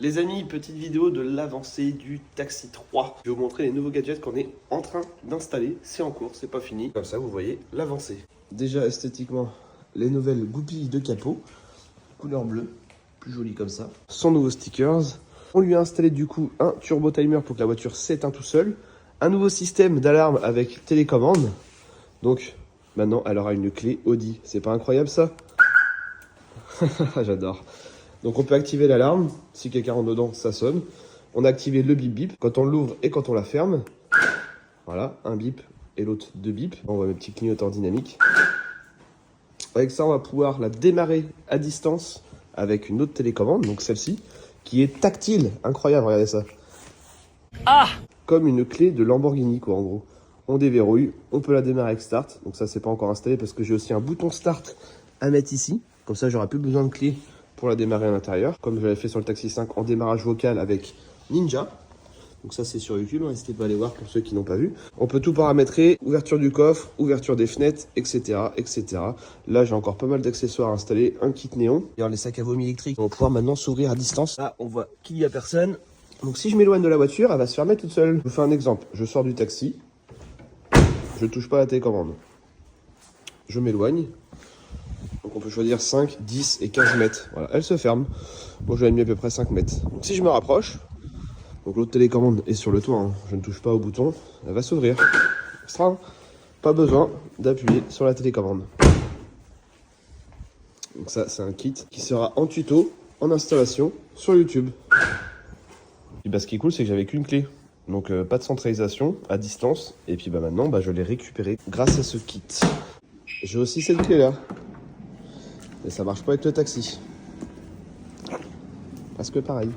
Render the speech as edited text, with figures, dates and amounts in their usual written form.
Les amis, petite vidéo de l'avancée du Taxi 3. Je vais vous montrer les nouveaux gadgets qu'on est en train d'installer. C'est en cours, c'est pas fini. Comme ça, vous voyez l'avancée. Déjà, esthétiquement, les nouvelles goupilles de capot. Couleur bleue, plus jolie comme ça. Son nouveau stickers. On lui a installé du coup un turbo timer pour que la voiture s'éteint tout seul. Un nouveau système d'alarme avec télécommande. Donc, maintenant, elle aura une clé Audi. C'est pas incroyable ça? J'adore. Donc on peut activer l'alarme, si quelqu'un rentre dedans, ça sonne. On a activé le bip bip quand on l'ouvre et quand on la ferme. Voilà, un bip et l'autre deux bips. On voit mes petits clignotants dynamiques. Avec ça, on va pouvoir la démarrer à distance avec une autre télécommande, donc celle-ci, qui est tactile. Incroyable, regardez ça. Ah! Comme une clé de Lamborghini, quoi, en gros. On déverrouille, on peut la démarrer avec Start. Donc ça, c'est pas encore installé parce que j'ai aussi un bouton Start à mettre ici. Comme ça, j'aurai plus besoin de clé pour la démarrer à l'intérieur, comme je l'avais fait sur le Taxi 5 en démarrage vocal avec Ninja. Donc ça c'est sur YouTube, n'hésitez pas à aller voir pour ceux qui n'ont pas vu. On peut tout paramétrer, ouverture du coffre, ouverture des fenêtres, etc. etc. Là j'ai encore pas mal d'accessoires installés, un kit néon. D'ailleurs les sacs à vomi électriques vont pouvoir maintenant s'ouvrir à distance. Là on voit qu'il n'y a personne. Donc si je m'éloigne de la voiture, elle va se fermer toute seule. Je vous fais un exemple, je sors du taxi, je touche pas à la télécommande. Je m'éloigne. Donc on peut choisir 5, 10 et 15 mètres. Voilà, elle se ferme. Moi j'avais mis à peu près 5 mètres. Donc si je me rapproche, donc l'autre télécommande est sur le toit, hein. Je ne touche pas au bouton, elle va s'ouvrir. Extra, pas besoin d'appuyer sur la télécommande. Donc ça c'est un kit qui sera en tuto, en installation sur YouTube. Et bah, ce qui est cool c'est que j'avais qu'une clé. Donc pas de centralisation à distance. Et puis bah maintenant je l'ai récupéré grâce à ce kit. J'ai aussi cette clé là. Et ça marche pas avec le taxi. Parce que pareil.